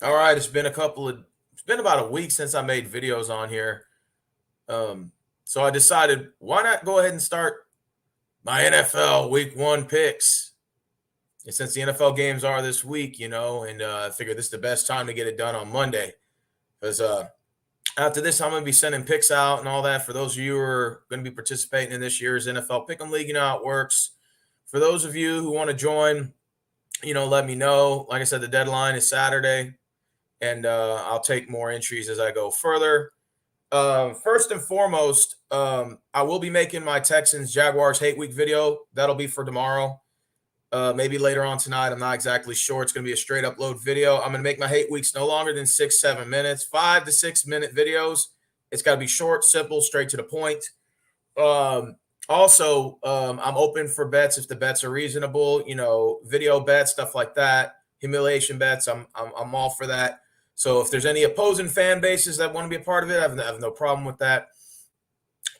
All right, it's been about a week since I made videos on here. So I decided why not go ahead and start my NFL Week One picks. And since the NFL games are this week, and I figured this is the best time to get it done on Monday because after this I'm going to be sending picks out and all that for those of you who are going to be participating in this year's NFL Pick'em League. You know how it works. For those of you who want to join, let me know. Like I said, the deadline is Saturday, and I'll take more entries as I go further. First and foremost, I will be making my Texans Jaguars hate week video. That'll be for tomorrow. Maybe later on tonight. I'm not exactly sure. It's going to be a straight upload video. I'm going to make my hate weeks no longer than 6-7 minutes, 5 to 6 minute videos. It's got to be short, simple, straight to the point. I'm open for bets if the bets are reasonable. Video bets, stuff like that, humiliation bets. I'm all for that. So if there's any opposing fan bases that want to be a part of it, I have no problem with that.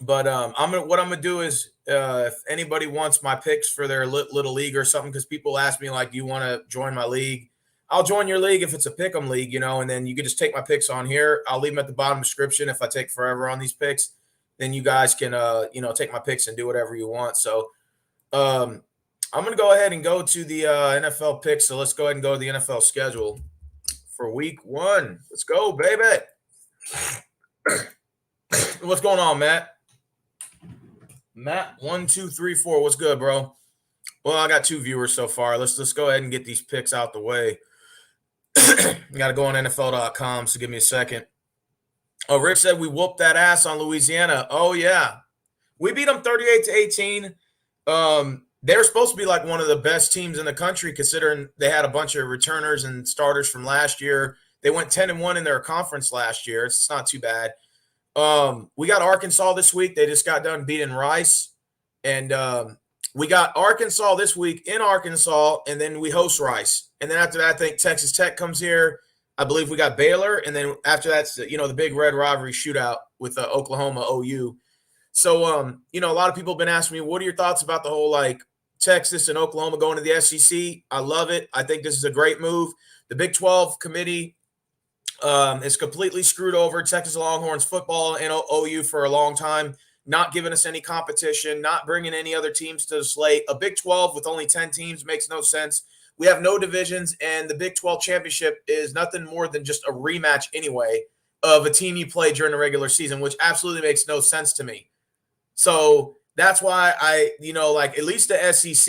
But what I'm gonna do is if anybody wants my picks for their little league or something, because people ask me like, "Do you want to join my league?" I'll join your league if it's a pick'em league, and then you can just take my picks on here. I'll leave them at the bottom description. If I take forever on these picks, then you guys can take my picks and do whatever you want. So I'm gonna go ahead and go to the NFL picks. So let's go ahead and go to the NFL schedule for Week One. Let's go, baby. What's going on, Matt? Matt, 1, 2, 3, 4. What's good, bro? Well, I got 2 viewers so far. Let's go ahead and get these picks out the way. Got to go on NFL.com, so give me a second. Oh, Rick said we whooped that ass on Louisiana. Oh yeah, we beat them 38-18. They're supposed to be like one of the best teams in the country, considering they had a bunch of returners and starters from last year. They went 10-1 in their conference last year. It's not too bad. We got Arkansas this week. They just got done beating Rice. And we got Arkansas this week in Arkansas, and then we host Rice. And then after that, I think Texas Tech comes here. I believe we got Baylor. And then after that's, the big red rivalry shootout with Oklahoma OU. So, a lot of people have been asking me, what are your thoughts about the whole, Texas and Oklahoma going to the SEC? I love it. I think this is a great move. The Big 12 committee is completely screwed over Texas Longhorns football and OU for a long time, not giving us any competition, not bringing any other teams to the slate. A Big 12 with only 10 teams makes no sense. We have no divisions, and the Big 12 championship is nothing more than just a rematch anyway of a team you played during the regular season, which absolutely makes no sense to me. So that's why at least the SEC,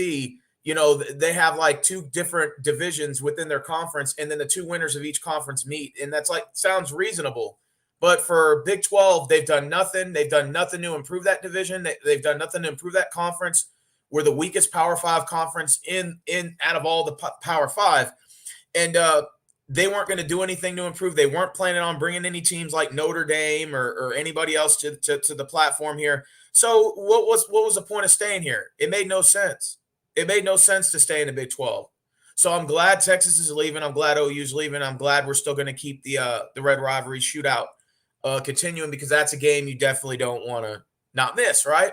they have like 2 different divisions within their conference, and then the 2 winners of each conference meet. And that's sounds reasonable. But for Big 12, they've done nothing. They've done nothing to improve that division. They've done nothing to improve that conference. We're the weakest Power 5 conference in out of all the Power 5. And they weren't going to do anything to improve. They weren't planning on bringing any teams like Notre Dame or anybody else to the platform here. So what was the point of staying here? It made no sense. It made no sense to stay in the Big 12. So I'm glad Texas is leaving. I'm glad OU's leaving. I'm glad we're still going to keep the red rivalry shootout continuing, because that's a game you definitely don't want to not miss, right?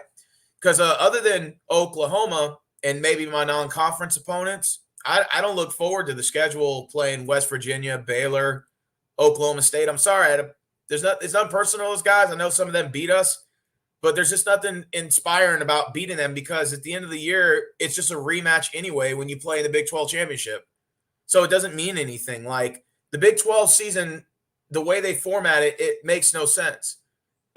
Because other than Oklahoma and maybe my non-conference opponents, I don't look forward to the schedule playing West Virginia, Baylor, Oklahoma State. I'm sorry. It's not personal, those guys. I know some of them beat us, but there's just nothing inspiring about beating them, because at the end of the year, it's just a rematch anyway when you play in the Big 12 championship. So it doesn't mean anything. Like the Big 12 season, the way they format it, it makes no sense.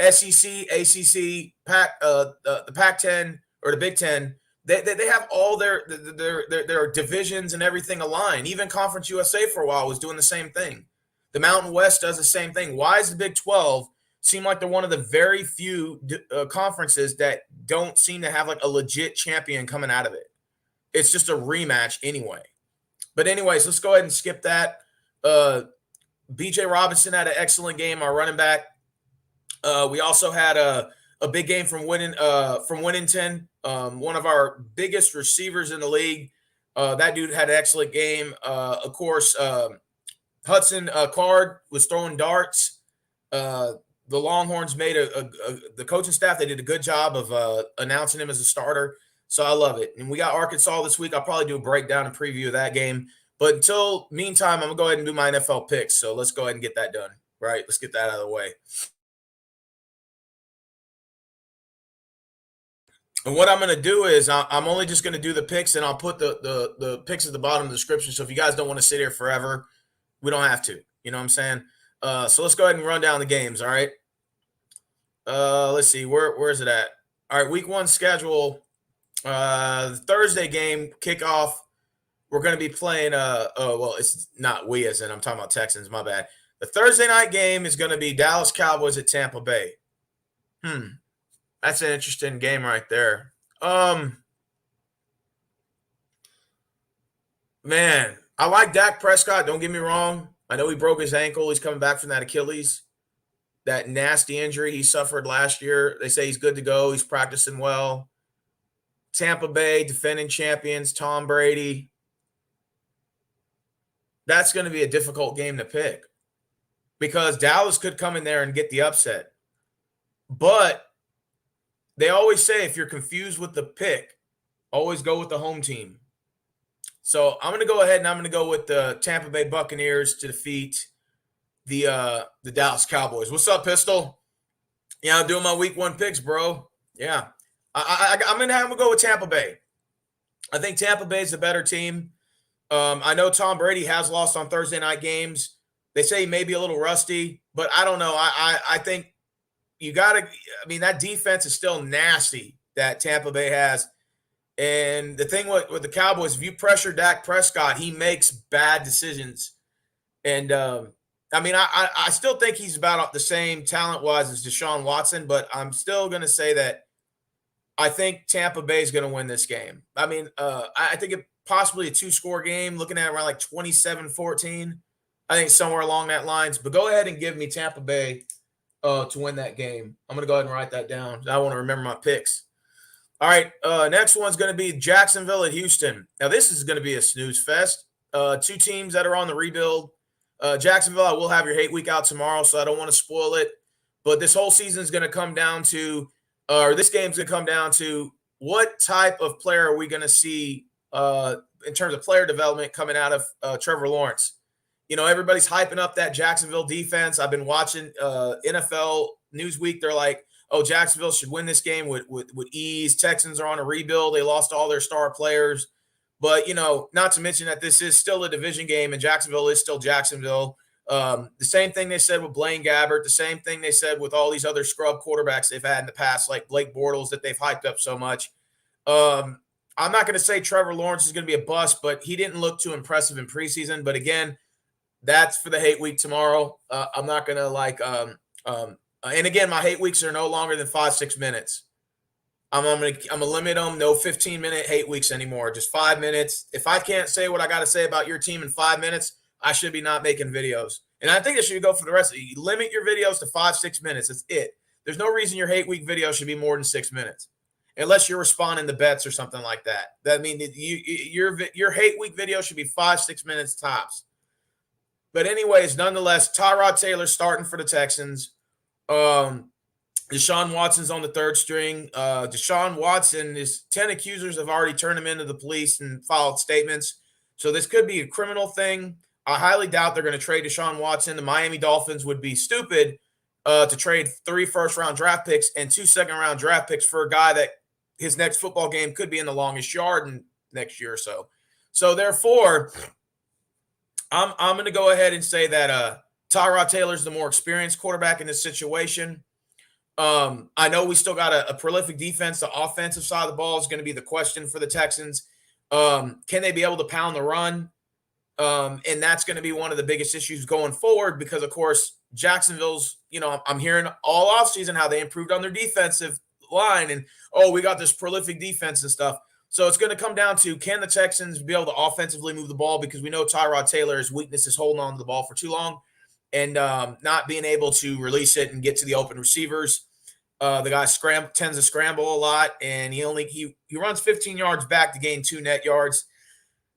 SEC, ACC, the Pac-10 or the Big 10, they have all their divisions and everything aligned. Even Conference USA for a while was doing the same thing. The Mountain West does the same thing. Why is the Big 12 seem like they're one of the very few conferences that don't seem to have like a legit champion coming out of it? It's just a rematch anyway. But anyways, let's go ahead and skip that. BJ Robinson had an excellent game, our running back. We also had a big game from Winnington, one of our biggest receivers in the league. That dude had an excellent game. Of course, Hudson Card was throwing darts. The Longhorns made the coaching staff, they did a good job of announcing him as a starter. So I love it. And we got Arkansas this week. I'll probably do a breakdown and preview of that game. But until meantime, I'm going to go ahead and do my NFL picks. So let's go ahead and get that done, right? Let's get that out of the way. And what I'm going to do is I'm only just going to do the picks, and I'll put the picks at the bottom of the description. So if you guys don't want to sit here forever, we don't have to. You know what I'm saying? So let's go ahead and run down the games, all right? Let's see. Where's it at? All right, week 1 schedule. The Thursday game kickoff. We're going to be playing. Well, it's not we as in I'm talking about Texans. My bad. The Thursday night game is going to be Dallas Cowboys at Tampa Bay. That's an interesting game right there. Man, I like Dak Prescott. Don't get me wrong. I know he broke his ankle. He's coming back from that Achilles, that nasty injury he suffered last year. They say he's good to go. He's practicing well. Tampa Bay, defending champions, Tom Brady. That's going to be a difficult game to pick because Dallas could come in there and get the upset. But they always say if you're confused with the pick, always go with the home team. So I'm going to go ahead and I'm going to go with the Tampa Bay Buccaneers to defeat the Dallas Cowboys. What's up, Pistol? Yeah, I'm doing my week 1 picks, bro. Yeah. I'm going to go with Tampa Bay. I think Tampa Bay is the better team. I know Tom Brady has lost on Thursday night games. They say he may be a little rusty, but I don't know. I think you got to – I mean, that defense is still nasty that Tampa Bay has. And the thing with the Cowboys, if you pressure Dak Prescott, he makes bad decisions. And, I mean, I still think he's about the same talent-wise as Deshaun Watson, but I'm still going to say that I think Tampa Bay is going to win this game. I mean, I think it possibly a 2-score game, looking at around like 27-14. I think somewhere along that lines. But go ahead and give me Tampa Bay to win that game. I'm going to go ahead and write that down. I want to remember my picks. All right, next one's going to be Jacksonville at Houston. Now, this is going to be a snooze fest. 2 teams that are on the rebuild. Jacksonville, I will have your hate week out tomorrow, so I don't want to spoil it. But this whole season is going to come down to, or this game's going to come down to, what type of player are we going to see in terms of player development coming out of Trevor Lawrence? You know, everybody's hyping up that Jacksonville defense. I've been watching NFL Newsweek. They're like, oh, Jacksonville should win this game with ease. Texans are on a rebuild. They lost all their star players. But, you know, not to mention that this is still a division game, and Jacksonville is still Jacksonville. The same thing they said with Blaine Gabbert, the same thing they said with all these other scrub quarterbacks they've had in the past, like Blake Bortles that they've hyped up so much. I'm not going to say Trevor Lawrence is going to be a bust, but he didn't look too impressive in preseason. But, again, that's for the hate week tomorrow. I'm not going to, and again, my hate weeks are no longer than 5-6 minutes. I'm gonna limit them. No 15-minute hate weeks anymore. Just 5 minutes. If I can't say what I got to say about your team in 5 minutes, I should be not making videos. And I think it should go for the rest of you. Limit your videos to 5-6 minutes. That's it. There's no reason your hate week video should be more than 6 minutes, unless you're responding to bets or something like that. That means your hate week video should be 5-6 minutes tops. But anyways, nonetheless, Tyrod Taylor starting for the Texans. Deshaun Watson's on the 3rd string. Deshaun Watson, his 10 accusers have already turned him into the police and filed statements. So this could be a criminal thing. I highly doubt they're going to trade Deshaun Watson. The Miami Dolphins would be stupid to trade 3 first-round draft picks and 2 second-round draft picks for a guy that his next football game could be in the longest yard in next year or so. So therefore, I'm going to go ahead and say that Tyrod Taylor's the more experienced quarterback in this situation. I know we still got a prolific defense. The offensive side of the ball is going to be the question for the Texans. Can they be able to pound the run? And that's going to be one of the biggest issues going forward because, of course, Jacksonville's, you know, I'm hearing all offseason how they improved on their defensive line and, oh, we got this prolific defense and stuff. So it's going to come down to, can the Texans be able to offensively move the ball? Because we know Tyrod Taylor's weakness is holding on to the ball for too long and not being able to release it and get to the open receivers. The guy tends to scramble a lot, and he runs 15 yards back to gain 2 net yards.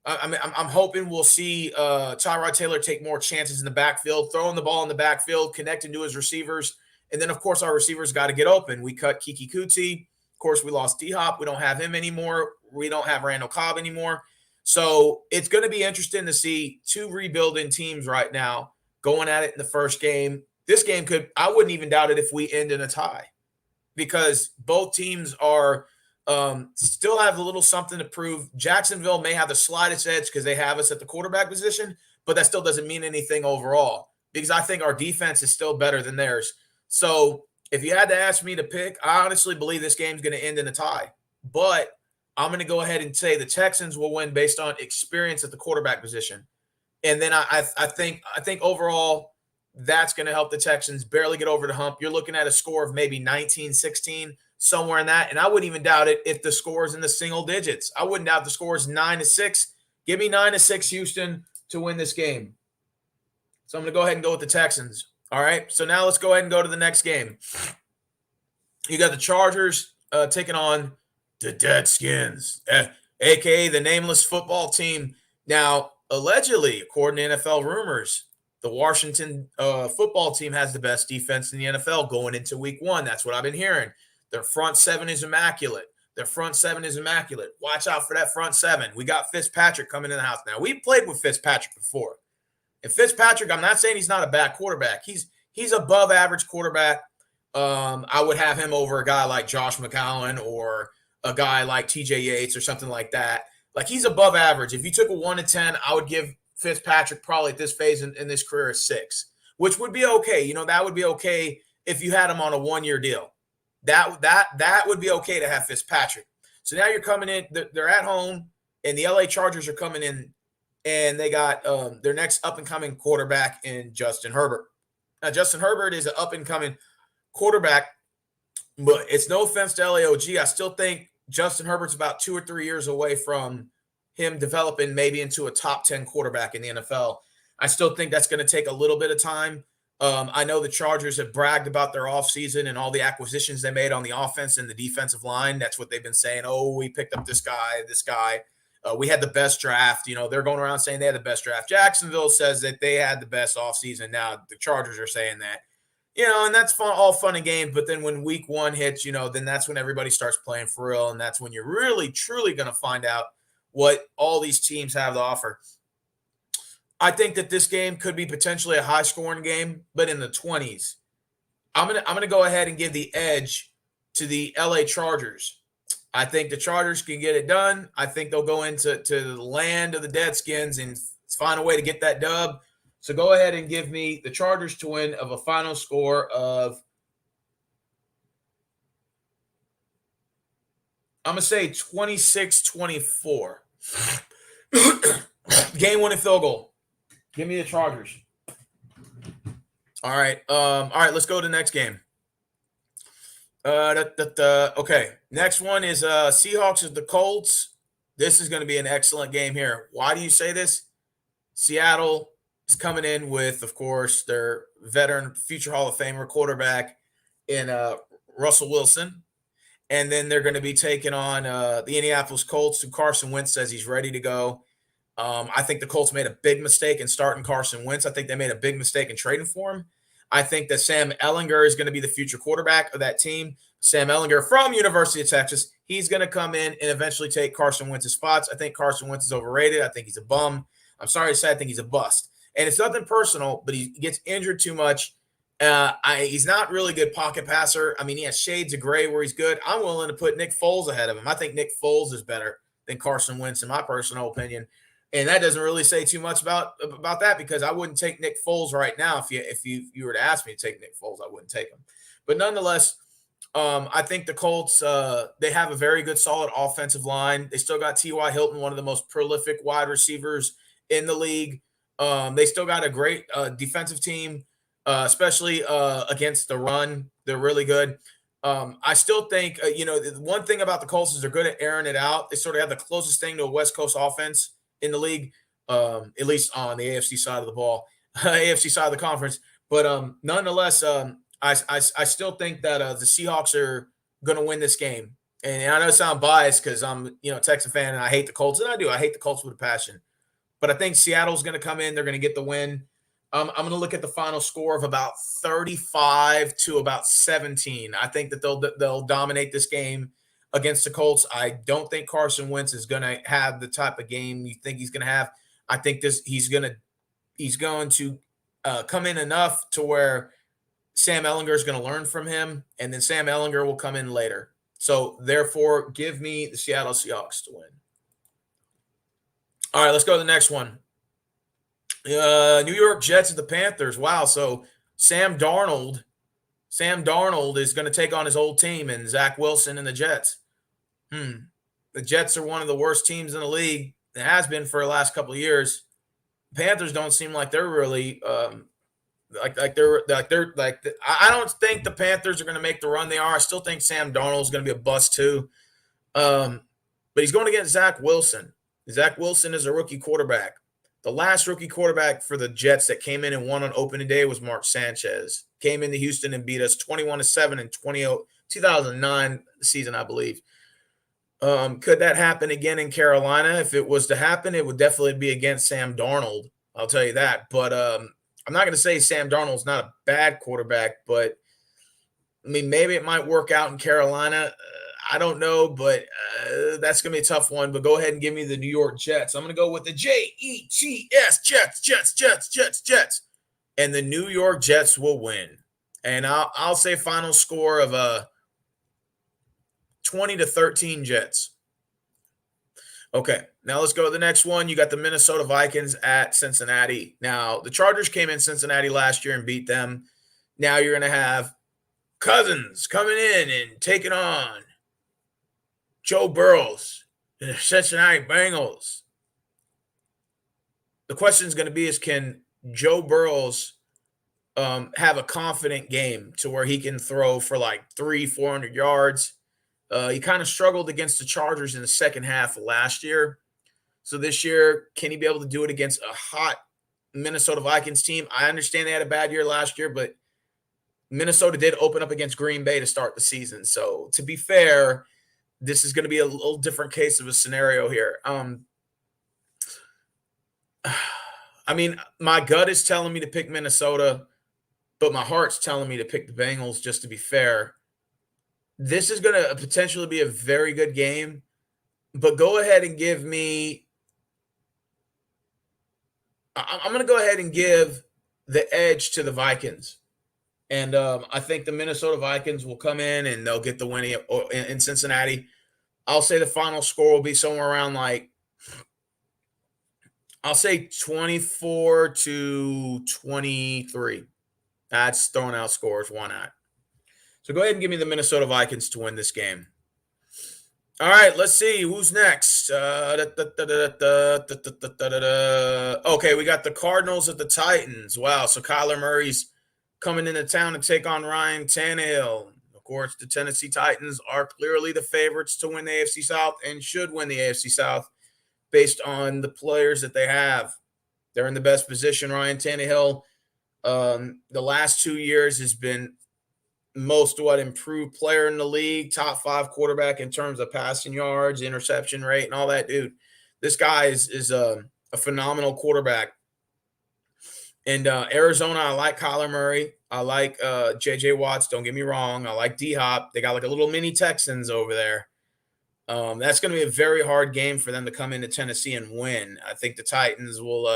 I'm hoping we'll see Tyrod Taylor take more chances in the backfield, throwing the ball in the backfield, connecting to his receivers, and then of course our receivers got to get open. We cut Kiki Kuti. Of course, we lost D-Hop. We don't have him anymore. We don't have Randall Cobb anymore. So it's going to be interesting to see two rebuilding teams right now going at it in the first game. This game I wouldn't even doubt it if we end in a tie, because both teams are still have a little something to prove. Jacksonville may have the slightest edge because they have us at the quarterback position, but that still doesn't mean anything overall, because I think our defense is still better than theirs. So if you had to ask me to pick, I honestly believe this game's going to end in a tie. But I'm going to go ahead and say the Texans will win based on experience at the quarterback position. And then I think overall that's going to help the Texans barely get over the hump. You're looking at a score of maybe 19-16, somewhere in that. And I wouldn't even doubt it if the score is in the single digits. I wouldn't doubt the score is 9-6. Give me 9-6 Houston to win this game. So I'm going to go ahead and go with the Texans. All right. So now let's go ahead and go to the next game. You got the Chargers taking on the Deadskins, a.k.a. the nameless football team. Now, allegedly, according to NFL rumors, the Washington football team has the best defense in the NFL going into week 1. That's what I've been hearing. Their front seven is immaculate. Watch out for that front seven. We got Fitzpatrick coming in the house. Now, we played with Fitzpatrick before. And Fitzpatrick, I'm not saying he's not a bad quarterback. He's above average quarterback. I would have him over a guy like Josh McCown or a guy like TJ Yates or something like that. Like, he's above average. If you took a 1-10, I would give Fitzpatrick probably at this phase in this career a 6, which would be okay. You know, that would be okay if you had him on a 1-year deal. That would be okay to have Fitzpatrick. So now you're coming in, they're at home, and the LA Chargers are coming in, and they got their next up-and-coming quarterback in Justin Herbert. Now, Justin Herbert is an up-and-coming quarterback, but it's no offense to LAOG. I still think Justin Herbert's about 2 or 3 years away from him developing maybe into a top 10 quarterback in the NFL. I still think that's going to take a little bit of time. I know the Chargers have bragged about their offseason and all the acquisitions they made on the offense and the defensive line. That's what they've been saying. Oh, we picked up this guy. We had the best draft. You know, they're going around saying they had the best draft. Jacksonville says that they had the best offseason. Now the Chargers are saying that. You know, and that's all fun and games. But then when week 1 hits, you know, then that's when everybody starts playing for real. And that's when you're really, truly going to find out what all these teams have to offer. I think that this game could be potentially a high-scoring game, but in the 20s. I'm gonna go ahead and give the edge to the LA Chargers. I think the Chargers can get it done. I think they'll go into the land of the Deadskins and find a way to get that dub. So go ahead and give me the Chargers to win of a final score of, I'm going to say 26-24. Game-winning field goal. Give me the Chargers. All right. Let's go to the next game. Okay. Next one is Seahawks at the Colts. This is going to be an excellent game here. Why do you say this? Seattle is coming in with, of course, their veteran future Hall of Famer quarterback in Russell Wilson. And then they're going to be taking on the Indianapolis Colts, who Carson Wentz says he's ready to go. I think the Colts made a big mistake in starting Carson Wentz. I think they made a big mistake in trading for him. I think that Sam Ehlinger is going to be the future quarterback of that team. Sam Ehlinger from University of Texas. He's going to come in and eventually take Carson Wentz's spots. I think Carson Wentz is overrated. I think he's a bum. I'm sorry to say I think he's a bust. And it's nothing personal, but he gets injured too much. He's not really a good pocket passer. I mean, he has shades of gray where he's good. I'm willing to put Nick Foles ahead of him. I think Nick Foles is better than Carson Wentz, in my personal opinion. And that doesn't really say too much about that, because I wouldn't take Nick Foles right now. If you were to ask me to take Nick Foles, I wouldn't take him. But nonetheless, I think the Colts, they have a very good, solid offensive line. They still got T.Y. Hilton, one of the most prolific wide receivers in the league. They still got a great defensive team, especially against the run. They're really good. I still think, the one thing about the Colts is they're good at airing it out. They sort of have the closest thing to a West Coast offense in the league, at least on the AFC side of the ball, AFC side of the conference. But nonetheless, I still think that the Seahawks are going to win this game. And I know I sound biased because I'm a Texan fan and I hate the Colts, and I do. I hate the Colts with a passion. But I think Seattle's going to come in. They're going to get the win. I'm going to look at the final score of about 35 to about 17. I think that they'll dominate this game. against the Colts. I don't think Carson Wentz is going to have the type of game you think he's going to have. I think he's going to come in enough to where Sam Ehlinger is going to learn from him, and then Sam Ehlinger will come in later. So, therefore, give me the Seattle Seahawks to win. All right, let's go to the next one. New York Jets at the Panthers. Wow, so Sam Darnold is going to take on his old team and Zach Wilson and the Jets. The Jets are one of the worst teams in the league. It has been for the last couple of years. Panthers don't seem like they're really I don't think the Panthers are going to make the run they are. I still think Sam Darnold is going to be a bust too. But he's going against Zach Wilson. Zach Wilson is a rookie quarterback. The last rookie quarterback for the Jets that came in and won on opening day was Mark Sanchez. Came into Houston and beat us 21-7 in 2009 season, I believe. Could that happen again in Carolina? If it was to happen, it would definitely be against Sam Darnold. I'll tell you that. But I'm not going to say Sam Darnold's not a bad quarterback, but I mean, maybe it might work out in Carolina. I don't know, but that's going to be a tough one. But go ahead and give me the New York Jets. I'm going to go with the Jets, Jets. And the New York Jets will win. And I'll say final score of 20-13 Jets. Okay, now let's go to the next one. You got the Minnesota Vikings at Cincinnati. Now, the Chargers came in Cincinnati last year and beat them. Now you're going to have Cousins coming in and taking on Joe Burrows and the Cincinnati Bengals. The question is going to be is can Joe Burrows have a confident game to where he can throw for like 300-400 yards? He kind of struggled against the Chargers in the second half of last year. So this year, can he be able to do it against a hot Minnesota Vikings team? I understand they had a bad year last year, but Minnesota did open up against Green Bay to start the season. So to be fair, this is going to be a little different case of a scenario here. I mean, my gut is telling me to pick Minnesota, but my heart's telling me to pick the Bengals just to be fair. This is going to potentially be a very good game, but go ahead and give me – I'm going to go ahead and give the edge to the Vikings. And I think the Minnesota Vikings will come in and they'll get the win in Cincinnati. I'll say the final score will be somewhere around I'll say 24-23. That's throwing out scores. Why not? So go ahead and give me the Minnesota Vikings to win this game. All right, let's see. Who's next? Okay, we got the Cardinals at the Titans. Wow, so Kyler Murray's coming into town to take on Ryan Tannehill. Of course, the Tennessee Titans are clearly the favorites to win the AFC South and should win the AFC South based on the players that they have. They're in the best position. Ryan Tannehill, the last 2 years has been most improved player in the league, top 5 quarterback in terms of passing yards, interception rate, and all that, dude. This guy is a phenomenal quarterback. And Arizona, I like Kyler Murray. I like J.J. Watts. Don't get me wrong. I like D-Hop. They got like a little mini Texans over there. That's going to be a very hard game for them to come into Tennessee and win. I think the Titans will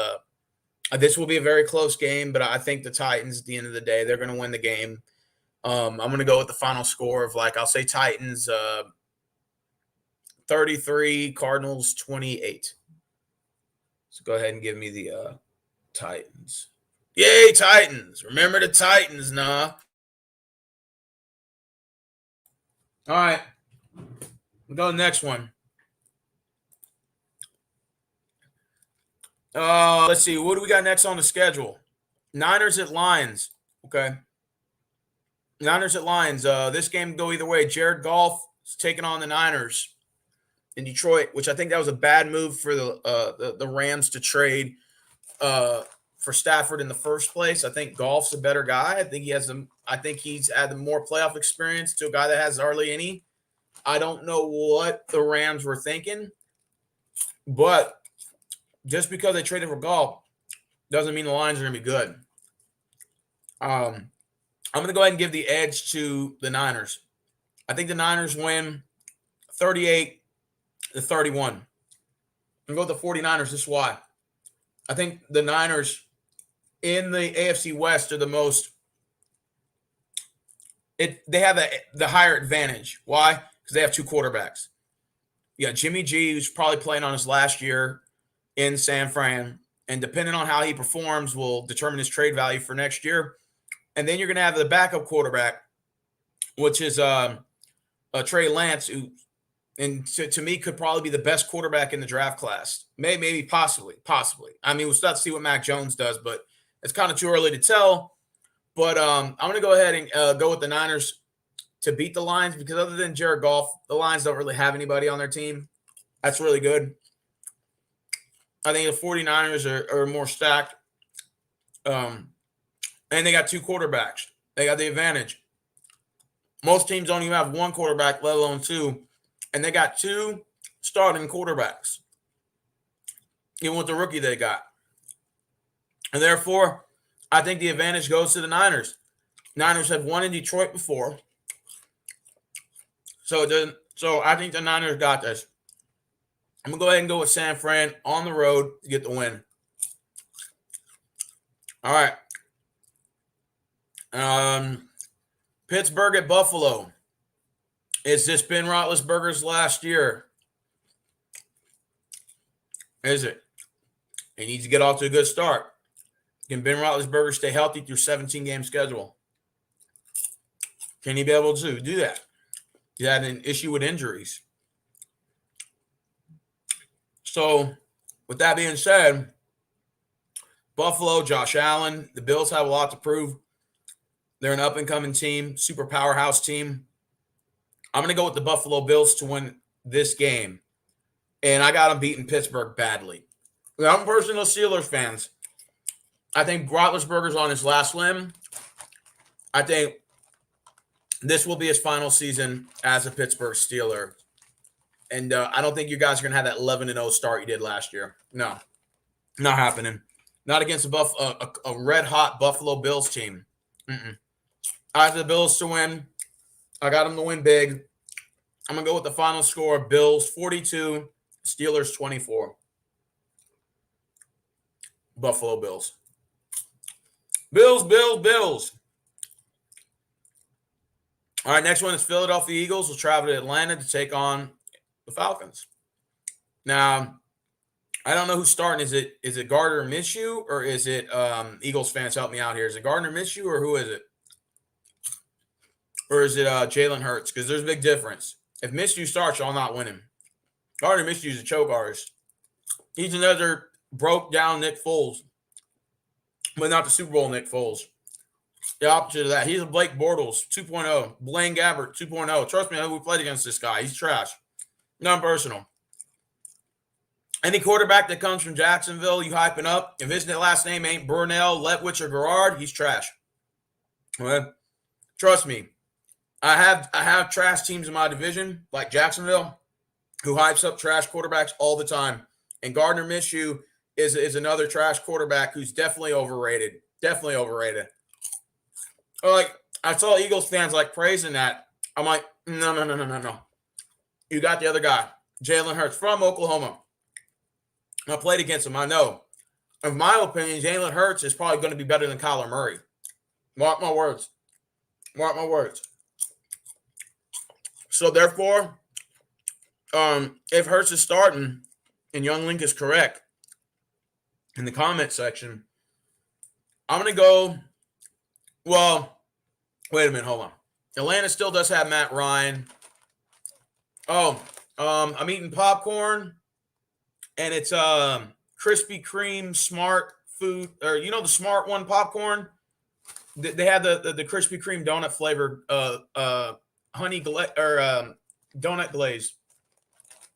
this will be a very close game, but I think the Titans, at the end of the day, they're going to win the game. I'm going to go with the final score of I'll say Titans 33, Cardinals 28. So go ahead and give me the Titans. Yay, Titans. Remember the Titans, nah. All right. We'll go to the next one. Let's see. What do we got next on the schedule? Niners at Lions. Okay. Niners at Lions. This game can go either way. Jared Goff is taking on the Niners in Detroit, which I think that was a bad move for the Rams to trade for Stafford in the first place. I think Goff's a better guy. I think he's added more playoff experience to a guy that has hardly any. I don't know what the Rams were thinking, but just because they traded for Goff doesn't mean the Lions are going to be good. I'm going to go ahead and give the edge to the Niners. I think the Niners win 38-31. I'm going to go with the 49ers. This is why. I think the Niners in the AFC West are the most they have the higher advantage. Why? Because they have two quarterbacks. You got Jimmy G, who's probably playing on his last year in San Fran, and depending on how he performs will determine his trade value for next year. And then you're going to have the backup quarterback, which is Trey Lance, who, and to me, could probably be the best quarterback in the draft class. Maybe, possibly. I mean, we'll start to see what Mac Jones does, but it's kind of too early to tell. But I'm going to go ahead and go with the Niners to beat the Lions because other than Jared Goff, the Lions don't really have anybody on their team that's really good. I think the 49ers are more stacked. And they got two quarterbacks. They got the advantage. Most teams don't even have one quarterback, let alone two. And they got two starting quarterbacks, even with the rookie they got. And therefore, I think the advantage goes to the Niners. Niners have won in Detroit before. So I think the Niners got this. I'm going to go ahead and go with San Fran on the road to get the win. All right. Pittsburgh at Buffalo. Is this Ben Roethlisberger's last year? Is it? He needs to get off to a good start. Can Ben Roethlisberger stay healthy through 17-game schedule? Can he be able to do that? He had an issue with injuries. So, with that being said, Buffalo, Josh Allen, the Bills have a lot to prove. They're an up-and-coming team, super powerhouse team. I'm going to go with the Buffalo Bills to win this game. And I got them beating Pittsburgh badly. I'm personal Steelers fans. I think Roethlisberger's on his last limb. I think this will be his final season as a Pittsburgh Steeler. And I don't think you guys are going to have that 11-0 start you did last year. No, not happening. Not against a red-hot Buffalo Bills team. I have the Bills to win. I got them to win big. I'm going to go with the final score. Bills 42, Steelers 24. Buffalo Bills. Bills. All right, next one is Philadelphia Eagles will travel to Atlanta to take on the Falcons. Now, I don't know who's starting. Is it Gardner Minshew or is it Eagles fans help me out here? Is it Gardner Minshew or who is it? Or is it Jalen Hurts? Because there's a big difference. If Minshew starts, y'all not winning. Gardner Minshew is a choke artist. He's another broke down Nick Foles, but not the Super Bowl Nick Foles. The opposite of that. He's a Blake Bortles 2.0. Blaine Gabbert 2.0. Trust me, we played against this guy. He's trash. Non-personal. Any quarterback that comes from Jacksonville, you hyping up. If his last name ain't Burnell, Letwich, or Garrard, he's trash. Okay? Trust me. I have trash teams in my division, like Jacksonville, who hypes up trash quarterbacks all the time. And Gardner Minshew is another trash quarterback who's definitely overrated. Definitely overrated. Like, I saw Eagles fans like praising that. I'm like, no. You got the other guy, Jalen Hurts from Oklahoma. I played against him. I know. In my opinion, Jalen Hurts is probably going to be better than Kyler Murray. Mark my words. So, therefore, if Hurts is starting and Young Link is correct in the comment section, I'm going to go, well, wait a minute. Hold on. Atlanta still does have Matt Ryan. I'm eating popcorn, and it's Krispy Kreme Smart Food, or the Smart One popcorn. They have the Krispy Kreme donut flavored honey donut glaze.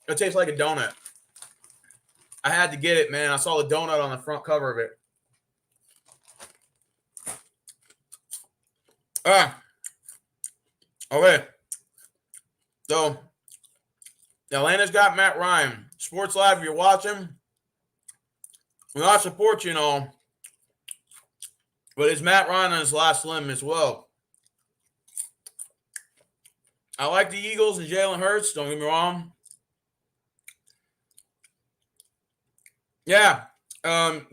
It tastes like a donut. I had to get it, man. I saw the donut on the front cover of it. Okay. So, Atlanta's got Matt Ryan. Sports Live, if you're watching, we all support you and all. But is Matt Ryan on his last limb as well? I like the Eagles and Jalen Hurts. Don't get me wrong. Yeah.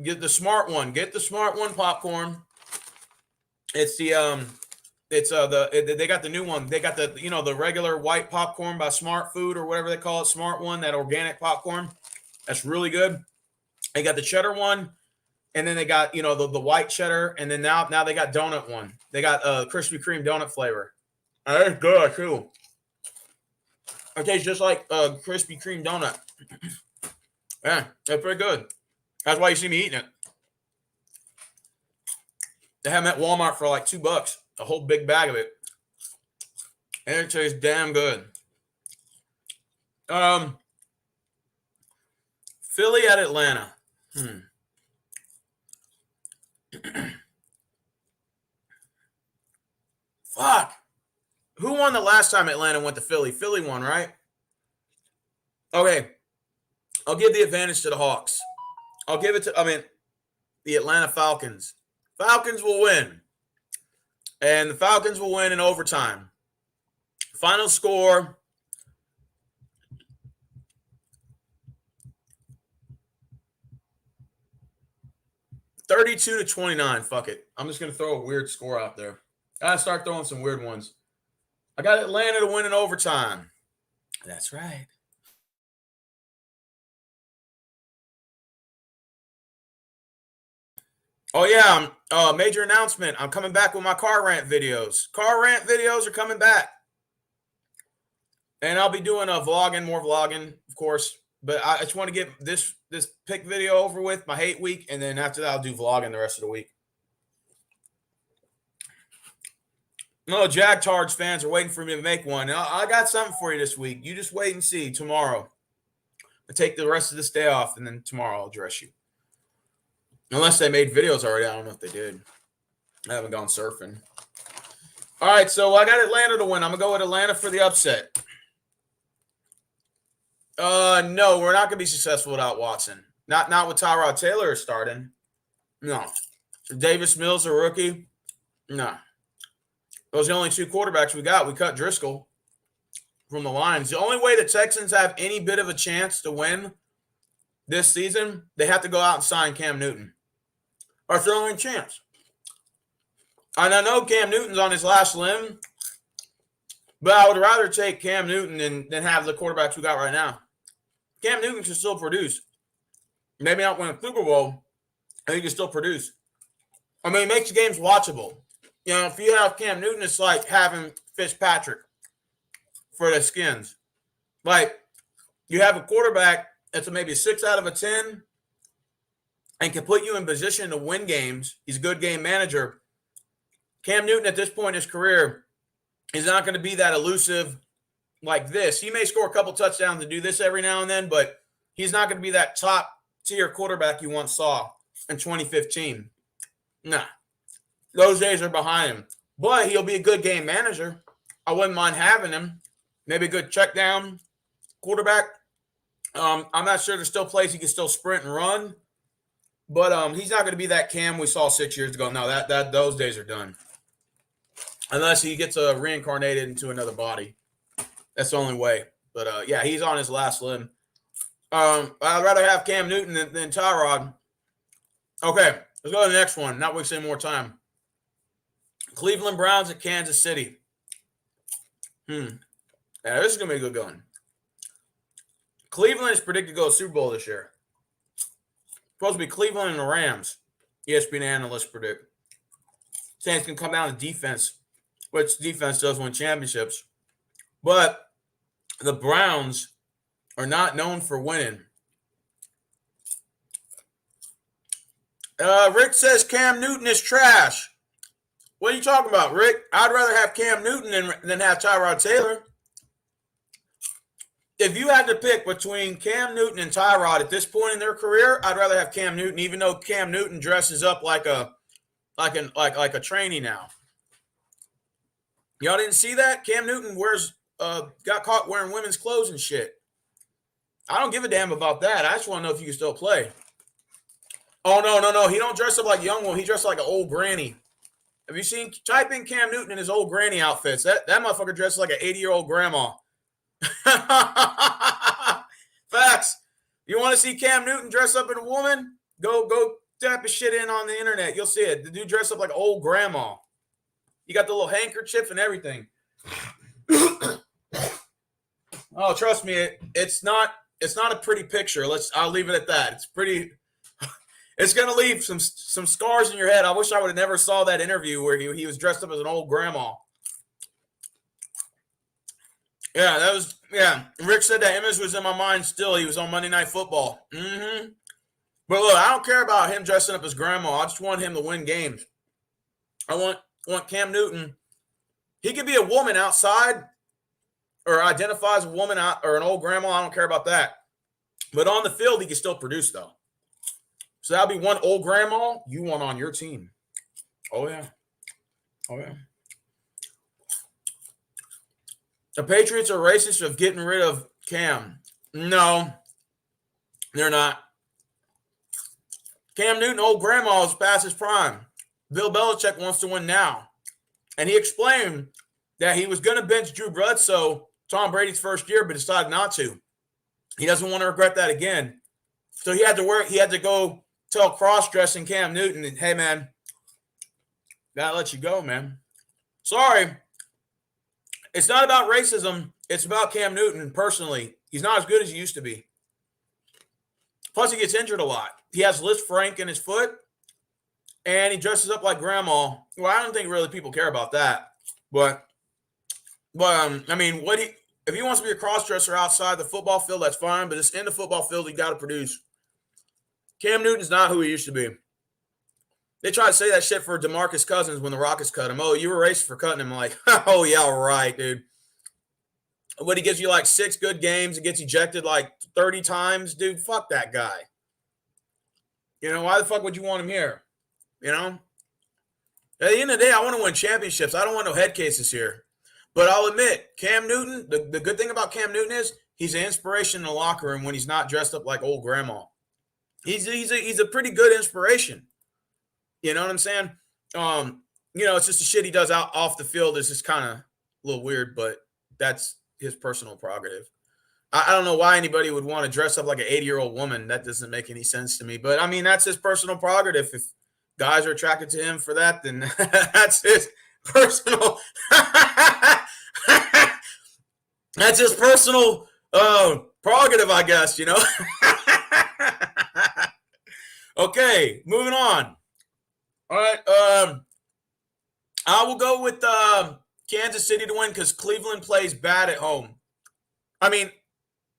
Get the smart one. Get the smart one popcorn. It's the they got the new one. They got the the regular white popcorn by Smart Food or whatever they call it, Smart One, that organic popcorn. That's really good. They got the cheddar one, and then they got the white cheddar, and then now they got donut one. They got Krispy Kreme donut flavor. That's good too. It tastes just like a Krispy Kreme donut. Yeah, that's pretty good. That's why you see me eating it. They have them at Walmart for like $2, a whole big bag of it, and it tastes damn good. Philly at Atlanta. Fuck. Who won the last time Atlanta went to Philly? Philly won, right? Okay. I'll give the advantage to the Hawks. I'll give it to, the Atlanta Falcons. Falcons will win. And the Falcons will win in overtime. Final score. (32-29). Fuck it. I'm just going to throw a weird score out there. I gotta start throwing some weird ones. I got Atlanta to win in overtime. That's right. Oh, yeah. Major announcement. I'm coming back with my car rant videos. Car rant videos are coming back. And I'll be doing more vlogging, of course. But I just want to get this pick video over with, my hate week. And then after that, I'll do vlogging the rest of the week. No, Jagtards fans are waiting for me to make one. I got something for you this week. You just wait and see tomorrow. I'll take the rest of this day off, and then tomorrow I'll address you. Unless they made videos already. I don't know if they did. I haven't gone surfing. All right, so I got Atlanta to win. I'm going to go with Atlanta for the upset. No, we're not going to be successful without Watson. Not with Tyrod Taylor starting. No. Davis Mills, a rookie. No. Those are the only two quarterbacks we got. We cut Driscoll from the Lions. The only way the Texans have any bit of a chance to win this season, they have to go out and sign Cam Newton. Or it's their only chance. And I know Cam Newton's on his last limb, but I would rather take Cam Newton than have the quarterbacks we got right now. Cam Newton can still produce. Maybe not win a Super Bowl, and he can still produce. I mean, it makes games watchable. If you have Cam Newton, it's like having Fitzpatrick for the Skins. Like, you have a quarterback that's maybe a 6 out of 10 and can put you in position to win games. He's a good game manager. Cam Newton, at this point in his career, is not going to be that elusive like this. He may score a couple touchdowns and do this every now and then, but he's not going to be that top-tier quarterback you once saw in 2015. Nah. Those days are behind him. But he'll be a good game manager. I wouldn't mind having him. Maybe a good check down quarterback. I'm not sure there's still plays he can still sprint and run. But he's not going to be that Cam we saw 6 years ago. No, those days are done. Unless he gets reincarnated into another body. That's the only way. But, yeah, he's on his last limb. I'd rather have Cam Newton than Tyrod. Okay, let's go to the next one. Not wasting more time. Cleveland Browns at Kansas City. Yeah, this is going to be a good going. Cleveland is predicted to go to Super Bowl this year. Supposed to be Cleveland and the Rams. ESPN analysts predict. Saying it's going to come down to defense, which defense does win championships. But the Browns are not known for winning. Rick says Cam Newton is trash. What are you talking about, Rick? I'd rather have Cam Newton than have Tyrod Taylor. If you had to pick between Cam Newton and Tyrod at this point in their career, I'd rather have Cam Newton, even though Cam Newton dresses up like a trainee now. Y'all didn't see that? Cam Newton got caught wearing women's clothes and shit. I don't give a damn about that. I just want to know if you can still play. Oh, no. He don't dress up like a young one. He dresses like an old granny. Have you seen? Type in Cam Newton in his old granny outfits. That motherfucker dresses like an 80-year-old grandma. Facts. You want to see Cam Newton dress up in a woman? Go type of shit in on the internet. You'll see it. The dude dressed up like an old grandma. You got the little handkerchief and everything. Oh, trust me, it's not a pretty picture. I'll leave it at that. It's pretty. It's gonna leave some scars in your head. I wish I would have never saw that interview where he was dressed up as an old grandma. Yeah, that was Rick said that image was in my mind still. He was on Monday Night Football. Mm-hmm. But look, I don't care about him dressing up as grandma. I just want him to win games. I want Cam Newton. He could be a woman outside or identify as a woman or an old grandma. I don't care about that. But on the field, he can still produce, though. So that'll be one old grandma you want on your team. Oh, yeah. Oh, yeah. The Patriots are racist of getting rid of Cam. No, they're not. Cam Newton, old grandma, is past his prime. Bill Belichick wants to win now. And he explained that he was going to bench Drew Bledsoe Tom Brady's first year, but decided not to. He doesn't want to regret that again. So he had to go tell cross-dressing Cam Newton, hey, man, gotta let you go, man. Sorry. It's not about racism. It's about Cam Newton personally. He's not as good as he used to be. Plus, he gets injured a lot. He has Liz Frank in his foot, and he dresses up like grandma. Well, I don't think really people care about that. But I mean, if he wants to be a cross-dresser outside the football field, that's fine. But it's in the football field, he got to produce. Cam Newton's not who he used to be. They try to say that shit for DeMarcus Cousins when the Rockets cut him. Oh, you were racist for cutting him. I'm like, oh, yeah, right, dude. When he gives you like 6 good games and gets ejected like 30 times, dude, fuck that guy. You know, why the fuck would you want him here? You know? At the end of the day, I want to win championships. I don't want no head cases here. But I'll admit, Cam Newton, the good thing about Cam Newton is he's an inspiration in the locker room when he's not dressed up like old grandma. He's a pretty good inspiration. You know what I'm saying? It's just the shit he does off the field is just kind of a little weird, but that's his personal prerogative. I don't know why anybody would want to dress up like an 80-year-old woman. That doesn't make any sense to me. But, I mean, that's his personal prerogative. If guys are attracted to him for that, then that's his personal that's his personal prerogative, I guess, you know. Okay, moving on. All right, I will go with Kansas City to win because Cleveland plays bad at home. I mean,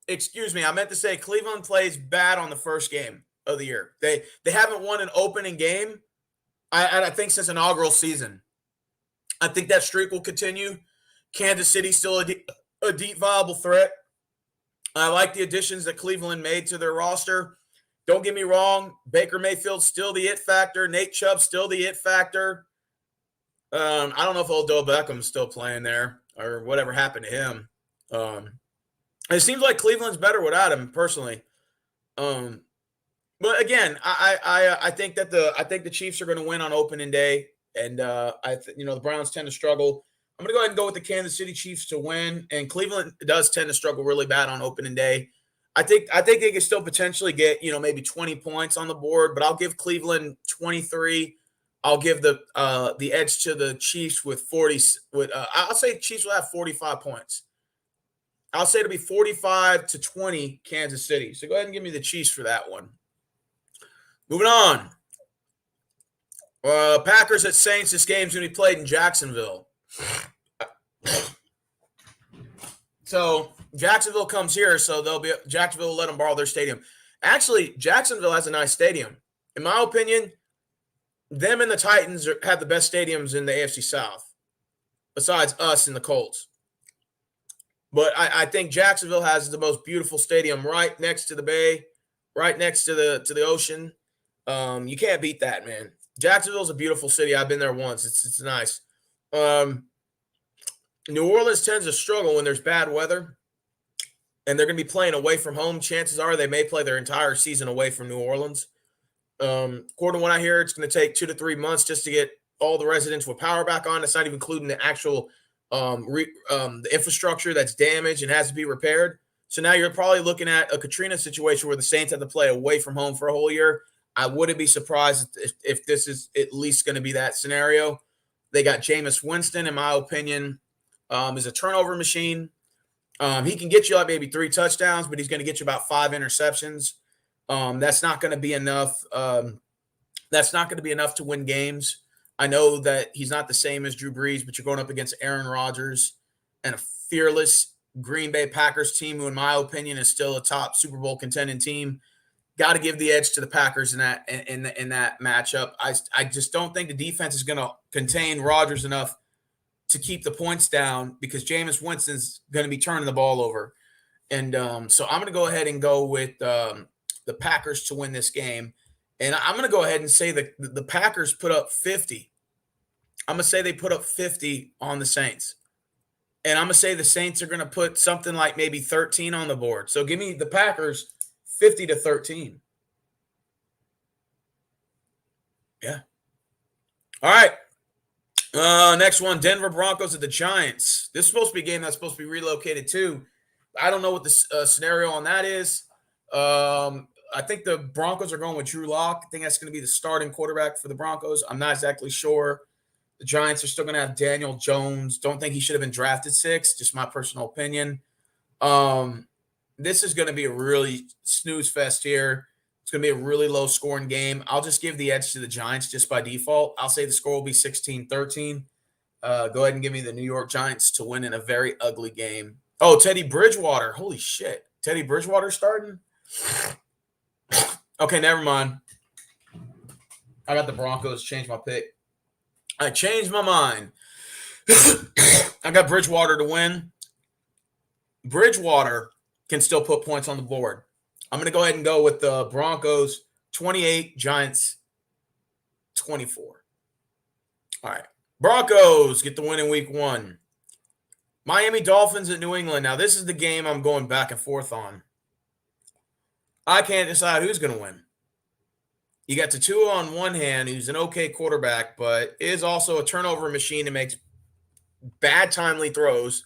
excuse me, I meant to say Cleveland plays bad on the first game of the year. They haven't won an opening game, I think, since inaugural season. I think that streak will continue. Kansas City still a deep, viable threat. I like the additions that Cleveland made to their roster. Don't get me wrong. Baker Mayfield's still the it factor. Nate Chubb's still the it factor. I don't know if Odell Beckham's still playing there or whatever happened to him. It seems like Cleveland's better without him, personally. But again, I think that the Chiefs are going to win on opening day, and the Browns tend to struggle. I'm going to go ahead and go with the Kansas City Chiefs to win, and Cleveland does tend to struggle really bad on opening day. I think they can still potentially get, maybe 20 points on the board, but I'll give Cleveland 23. I'll give the edge to the Chiefs with 40. I'll say Chiefs will have 45 points. I'll say it'll be 45-20 Kansas City. So go ahead and give me the Chiefs for that one. Moving on. Packers at Saints. This game's going to be played in Jacksonville. So Jacksonville comes here, so Jacksonville will let them borrow their stadium. Actually, Jacksonville has a nice stadium. In my opinion, them and the Titans have the best stadiums in the AFC South, besides us and the Colts. But I think Jacksonville has the most beautiful stadium right next to the bay, right next to the ocean. You can't beat that, man. Jacksonville's a beautiful city. I've been there once. It's nice. New Orleans tends to struggle when there's bad weather, and they're going to be playing away from home. Chances are they may play their entire season away from New Orleans. According to what I hear, it's going to take 2 to 3 months just to get all the residential power back on. It's not even including the actual the infrastructure that's damaged and has to be repaired. So now you're probably looking at a Katrina situation where the Saints have to play away from home for a whole year. I wouldn't be surprised if this is at least going to be that scenario. They got Jameis Winston, in my opinion, is a turnover machine. He can get you like maybe 3 touchdowns, but he's going to get you about 5 interceptions. That's not going to be enough. That's not going to be enough to win games. I know that he's not the same as Drew Brees, but you're going up against Aaron Rodgers and a fearless Green Bay Packers team, who, in my opinion, is still a top Super Bowl contending team. Got to give the edge to the Packers in that matchup. I just don't think the defense is going to contain Rodgers enough to keep the points down, because Jameis Winston's going to be turning the ball over. And so I'm going to go ahead and go with the Packers to win this game. And I'm going to go ahead and say that the Packers put up 50. I'm going to say they put up 50 on the Saints. And I'm going to say the Saints are going to put something like maybe 13 on the board. So give me the Packers 50-13. Yeah. All right. Next one, Denver Broncos at the Giants. This is supposed to be a game that's supposed to be relocated too. I don't know what the scenario on that is. I think the Broncos are going with Drew Lock. I think that's going to be the starting quarterback for the Broncos. I'm not exactly sure. The Giants are still going to have Daniel Jones. Don't think he should have been drafted 6. Just my personal opinion. This is going to be a really snooze fest here. It's going to be a really low-scoring game. I'll just give the edge to the Giants just by default. I'll say the score will be 16-13. Go ahead and give me the New York Giants to win in a very ugly game. Oh, Teddy Bridgewater. Holy shit. Teddy Bridgewater starting? Okay, never mind. I got the Broncos. Change my pick. I changed my mind. I got Bridgewater to win. Bridgewater can still put points on the board. I'm going to go ahead and go with the Broncos 28, Giants 24. All right. Broncos get the win in week 1. Miami Dolphins at New England. Now, this is the game I'm going back and forth on. I can't decide who's going to win. You got Tua on one hand, who's an okay quarterback, but is also a turnover machine and makes bad timely throws.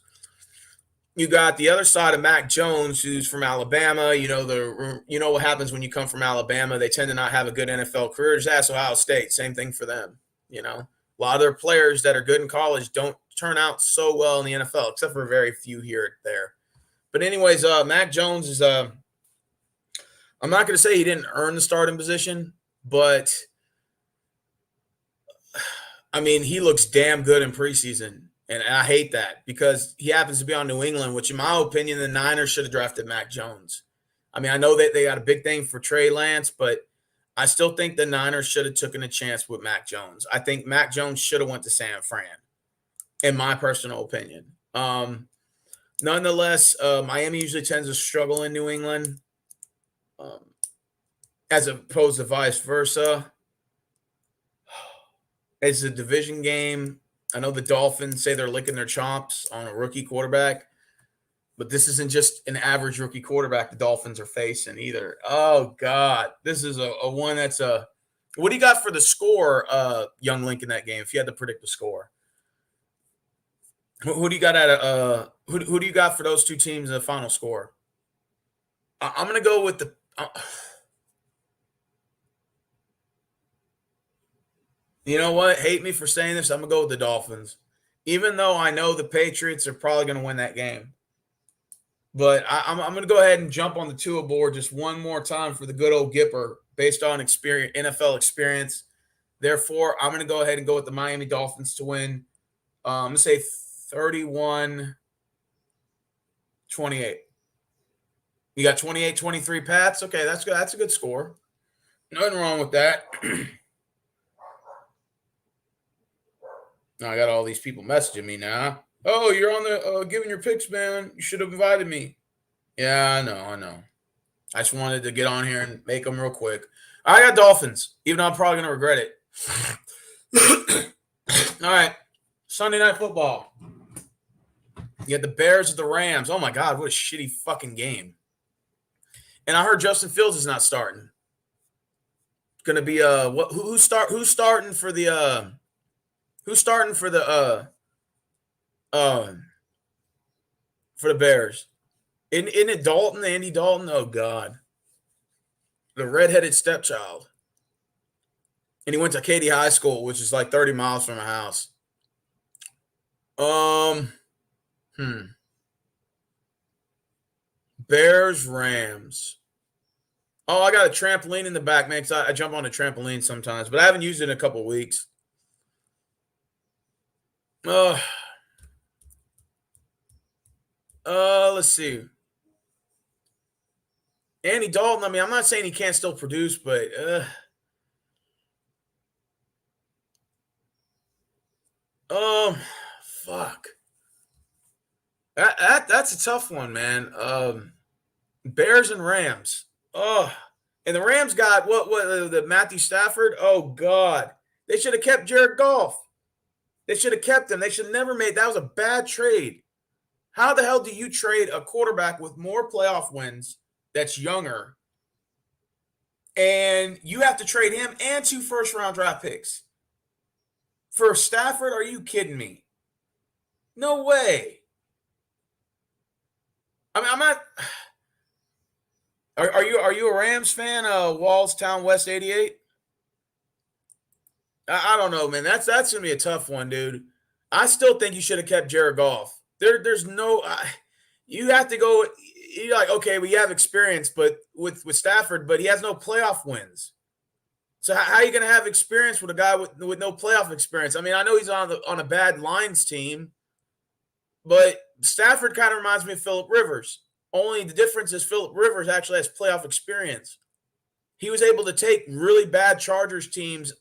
You got the other side of Mac Jones, who's from Alabama. You know what happens when you come from Alabama. They tend to not have a good NFL career. Just ask Ohio State. Same thing for them. You know, a lot of their players that are good in college don't turn out so well in the NFL, except for very few here and there. But anyways, Mac Jones is I'm not going to say he didn't earn the starting position, but I mean, he looks damn good in preseason. And I hate that because he happens to be on New England, which in my opinion, the Niners should have drafted Mac Jones. I mean, I know that they got a big thing for Trey Lance, but I still think the Niners should have taken a chance with Mac Jones. I think Mac Jones should have went to San Fran, in my personal opinion. Nonetheless, Miami usually tends to struggle in New England, as opposed to vice versa. It's a division game. I know the Dolphins say they're licking their chops on a rookie quarterback, but this isn't just an average rookie quarterback the Dolphins are facing either. Oh, God. This is a one that's a – what do you got for the score, Young Link, in that game, if you had to predict the score? Who do you got who do you got for those two teams in the final score? I'm going to go with the you know what? Hate me for saying this. I'm going to go with the Dolphins, even though I know the Patriots are probably going to win that game. But I'm going to go ahead and jump on the Tua board just one more time for the good old Gipper based on experience, NFL experience. Therefore, I'm going to go ahead and go with the Miami Dolphins to win. I'm going to say 31-28. You got 28-23 Pats? Okay, that's good. That's a good score. Nothing wrong with that. I got all these people messaging me now. Oh, you're on the giving your picks, man. You should have invited me. Yeah, I know. I just wanted to get on here and make them real quick. I got Dolphins, even though I'm probably going to regret it. All right, Sunday Night Football. You got the Bears at the Rams. Oh, my God, what a shitty fucking game. And I heard Justin Fields is not starting. Going to be who's starting for the Who's starting for the Bears? Isn't it Dalton, Andy Dalton? Oh God, the redheaded stepchild. And he went to Katy High School, which is like 30 miles from my house. Um, Bears, Rams. Oh, I got a trampoline in the back, man, because I jump on a trampoline sometimes, but I haven't used it in a couple weeks. Let's see. Andy Dalton, I mean, I'm not saying he can't still produce, but fuck. That's a tough one, man. Bears and Rams. Oh, and the Rams got what the Matthew Stafford? Oh God. They should have kept Jared Goff. They should have kept him. They should have never made that was a bad trade. How the hell do you trade a quarterback with more playoff wins that's younger? And you have to trade him and 2 first-round draft picks. For Stafford, are you kidding me? No way. I mean, I'm not. Are you a Rams fan? Walls Town West 88. I don't know, man. That's gonna be a tough one, dude. I still think you should have kept Jared Goff. There's no. You have to go. You're like, okay, we have experience, but with Stafford, but he has no playoff wins. So how are you going to have experience with a guy with no playoff experience? I mean, I know he's on a bad Lions team, but Stafford kind of reminds me of Phillip Rivers. Only the difference is Phillip Rivers actually has playoff experience. He was able to take really bad Chargers teams,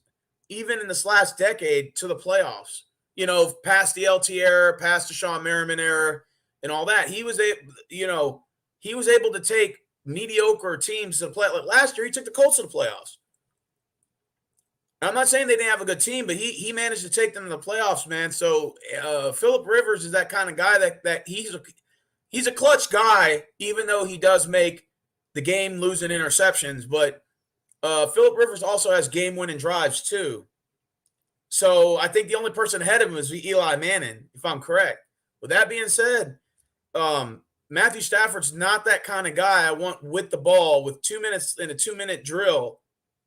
even in this last decade, to the playoffs. You know, past the LT era, past the Sean Merriman era, and all that. He was able to take mediocre teams to the play. Like last year, he took the Colts to the playoffs. I'm not saying they didn't have a good team, but he managed to take them to the playoffs, man. So Phillip Rivers is that kind of guy that he's a clutch guy, even though he does make the game losing interceptions. But Phillip Rivers also has game-winning drives too. So I think the only person ahead of him is Eli Manning, if I'm correct. With that being said, Matthew Stafford's not that kind of guy I want with the ball with 2 minutes in a 2-minute drill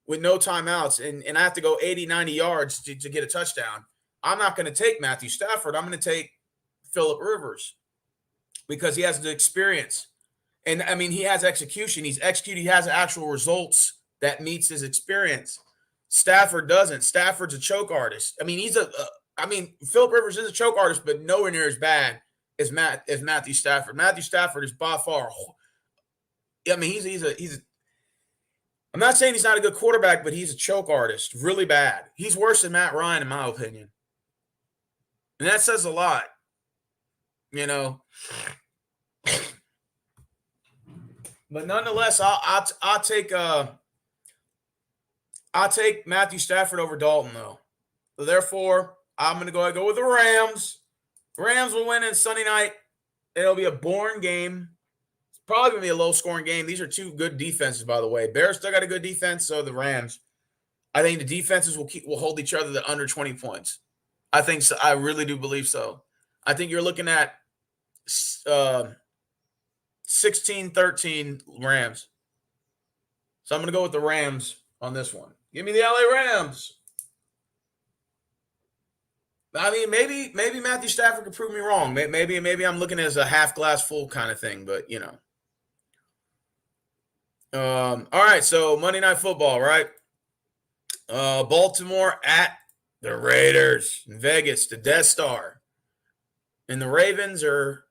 with no timeouts, and I have to go 80, 90 yards to get a touchdown. I'm not going to take Matthew Stafford. I'm going to take Phillip Rivers because he has the experience. And, I mean, he has execution. He's executed. He has actual results that meets his experience. Stafford doesn't. Stafford's a choke artist. I mean, Phillip Rivers is a choke artist, but nowhere near as bad as Matthew Stafford. Matthew Stafford is by far. I mean, he's I'm not saying he's not a good quarterback, but he's a choke artist, really bad. He's worse than Matt Ryan, in my opinion, and that says a lot. You know. But nonetheless, I'll take Matthew Stafford over Dalton, though. So therefore, I'm going to go with the Rams. Rams will win on Sunday night. It'll be a boring game. It's probably going to be a low-scoring game. These are two good defenses, by the way. Bears still got a good defense, so the Rams. I think the defenses will hold each other to under 20 points. I think so. I really do believe so. I think you're looking at 16-13 Rams. So I'm going to go with the Rams on this one. Give me the LA Rams. I mean, maybe Matthew Stafford could prove me wrong. Maybe I'm looking as a half glass full kind of thing, but you know. All right, so Monday Night Football, right? Baltimore at the Raiders in Vegas, the Death Star. And the Ravens are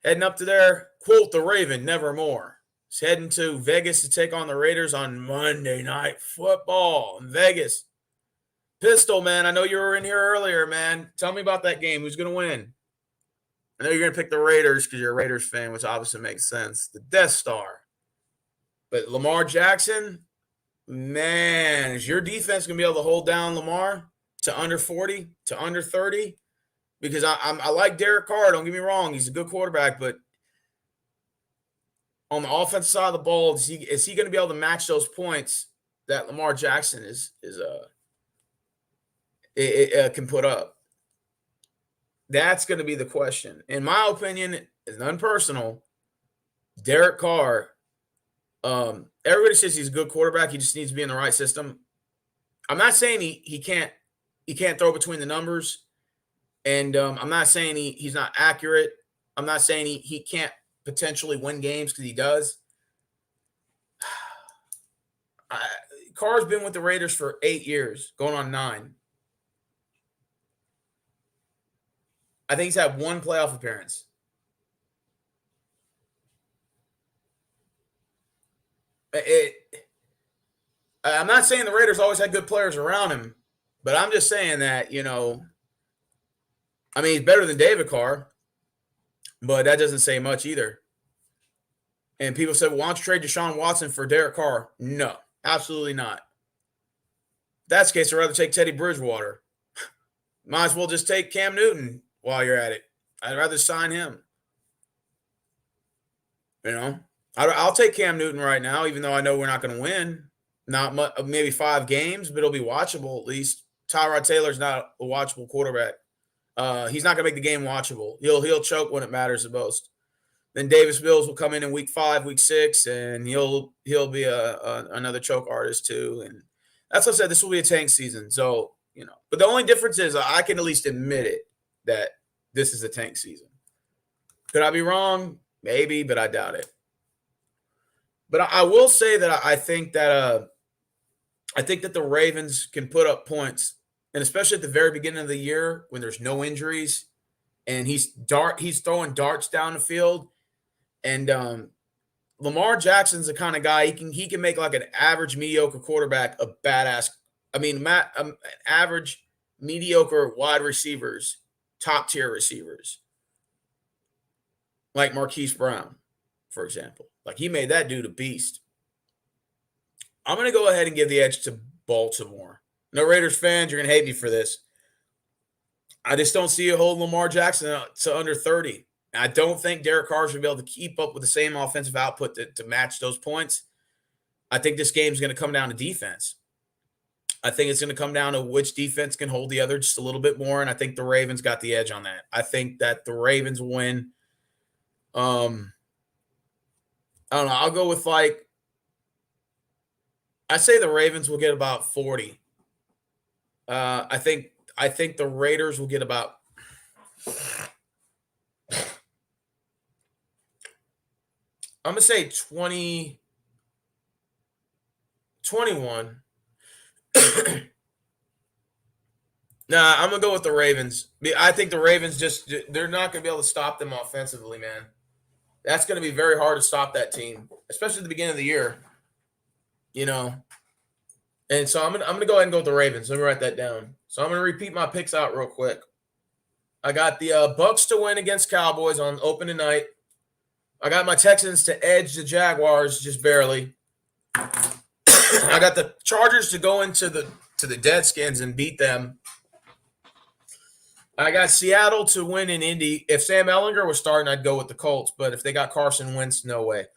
heading up to their, quote, the Raven, nevermore. It's heading to Vegas to take on the Raiders on Monday Night Football in Vegas. Pistol, man, I know you were in here earlier, man. Tell me about that game. Who's going to win? I know you're going to pick the Raiders because you're a Raiders fan, which obviously makes sense. The Death Star. But Lamar Jackson, man, is your defense going to be able to hold down Lamar to under 40, to under 30? Because I like Derek Carr. Don't get me wrong. He's a good quarterback. But on the offensive side of the ball, is he going to be able to match those points that Lamar Jackson is it can put up. That's going to be the question. In my opinion, it's unpersonal. Derek Carr, everybody says he's a good quarterback. He just needs to be in the right system. I'm not saying he can't throw between the numbers, and I'm not saying he's not accurate. I'm not saying he can't potentially win games because he does. Carr's been with the Raiders for 8 years, going on 9. I think he's had 1 playoff appearance. I'm not saying the Raiders always had good players around him, but I'm just saying that, I mean, he's better than David Carr, but that doesn't say much either. And people said, well, why don't you trade Deshaun Watson for Derek Carr? No, absolutely not. If that's the case, I'd rather take Teddy Bridgewater. Might as well just take Cam Newton while you're at it. I'd rather sign him. I'll take Cam Newton right now, even though I know we're not going to win. Not much, maybe 5 games, but it'll be watchable at least. Tyrod Taylor's not a watchable quarterback. He's not going to make the game watchable. He'll choke when it matters the most. Then Davis Mills will come in week 5, week 6, and he'll be another choke artist too. And that's what I said. This will be a tank season. So, but the only difference is I can at least admit it that this is a tank season. Could I be wrong? Maybe, but I doubt it. But I will say that I think that the Ravens can put up points, and especially at the very beginning of the year when there's no injuries, and he's throwing darts down the field, and Lamar Jackson's the kind of guy he can make like an average mediocre quarterback a badass. I mean, average mediocre wide receivers, top tier receivers, like Marquise Brown, for example. Like, he made that dude a beast. I'm going to go ahead and give the edge to Baltimore. No Raiders fans, you're going to hate me for this. I just don't see you holding Lamar Jackson to under 30. I don't think Derek Carr should be able to keep up with the same offensive output to match those points. I think this game is going to come down to defense. I think it's going to come down to which defense can hold the other just a little bit more, and I think the Ravens got the edge on that. I think that the Ravens win. I don't know. I'll go with I say the Ravens will get about 40. I think the Raiders will get about I'm going to say 20, 21. Nah, I'm going to go with the Ravens. I think the Ravens they're not going to be able to stop them offensively, man. That's going to be very hard to stop that team, especially at the beginning of the year. And so I'm gonna go ahead and go with the Ravens. Let me write that down. So I'm gonna repeat my picks out real quick. I got the Bucks to win against Cowboys on opening night. I got my Texans to edge the Jaguars just barely. I got the Chargers to go into the Deadskins and beat them. I got Seattle to win in Indy. If Sam Ehlinger was starting, I'd go with the Colts. But if they got Carson Wentz, no way.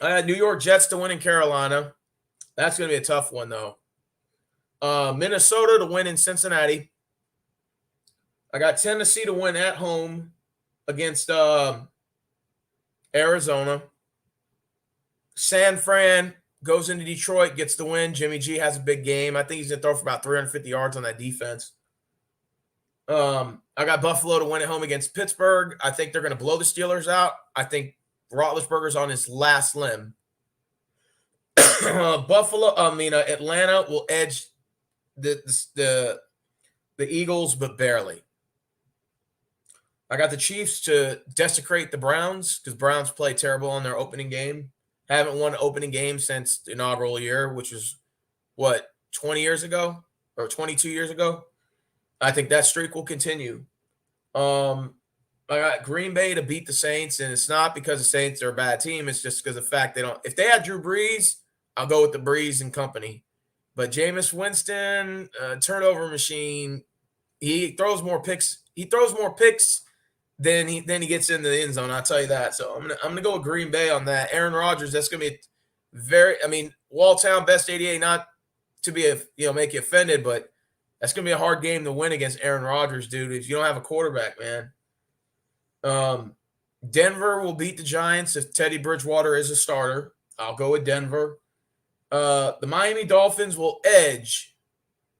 I had New York Jets to win in Carolina. That's going to be a tough one, though. Minnesota to win in Cincinnati. I got Tennessee to win at home against Arizona. San Fran goes into Detroit, gets the win. Jimmy G has a big game. I think he's going to throw for about 350 yards on that defense. I got Buffalo to win at home against Pittsburgh. I think they're going to blow the Steelers out. I think Roethlisberger's on his last limb. Atlanta will edge the Eagles, but barely. I got the Chiefs to desecrate the Browns because Browns play terrible on their opening game. Haven't won an opening game since the inaugural year, which was, 20 years ago or 22 years ago? I think that streak will continue. I got Green Bay to beat the Saints, and it's not because the Saints are a bad team. It's just because of the fact they don't – if they had Drew Brees, I'll go with the Brees and company. But Jameis Winston, turnover machine, he throws more picks. He throws more picks than he gets into the end zone. I'll tell you that. So I'm gonna go with Green Bay on that. Aaron Rodgers, that's gonna be Walltown best 88, not to be make you offended, but that's gonna be a hard game to win against Aaron Rodgers, dude. If you don't have a quarterback, man. Denver will beat the Giants if Teddy Bridgewater is a starter. I'll go with Denver. The Miami Dolphins will edge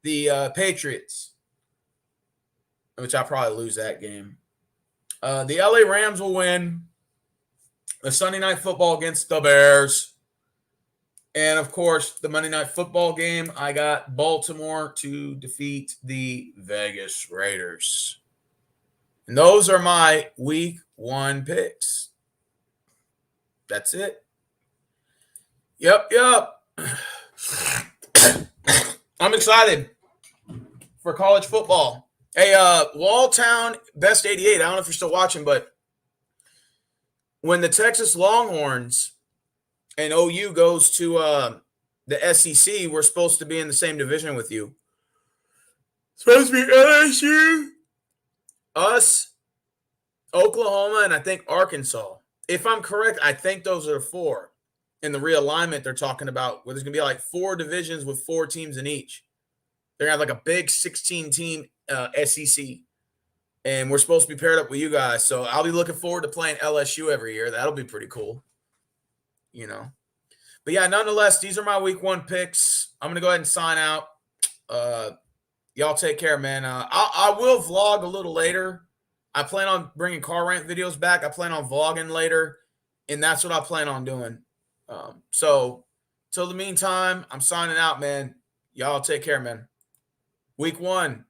the Patriots, which I'll probably lose that game. The LA Rams will win the Sunday Night Football against the Bears. And, of course, the Monday Night Football game, I got Baltimore to defeat the Vegas Raiders. And those are my Week 1 picks. That's it. Yep. I'm excited for college football. Hey, Walltown, Best 88, I don't know if you're still watching, but when the Texas Longhorns and OU goes to the SEC, we're supposed to be in the same division with you. Supposed to be LSU, us, Oklahoma, and I think Arkansas. If I'm correct, I think those are 4 in the realignment they're talking about, where there's going to be like 4 divisions with 4 teams in each. They're going to have like a big 16-team SEC, and we're supposed to be paired up with you guys. So I'll be looking forward to playing LSU every year. That'll be pretty cool. But yeah, nonetheless, these are my Week 1 picks. I'm going to go ahead and sign out. Y'all take care, man. I will vlog a little later. I plan on bringing car rant videos back. I plan on vlogging later, and that's what I plan on doing. So till the meantime, I'm signing out, man. Y'all take care, man. Week 1.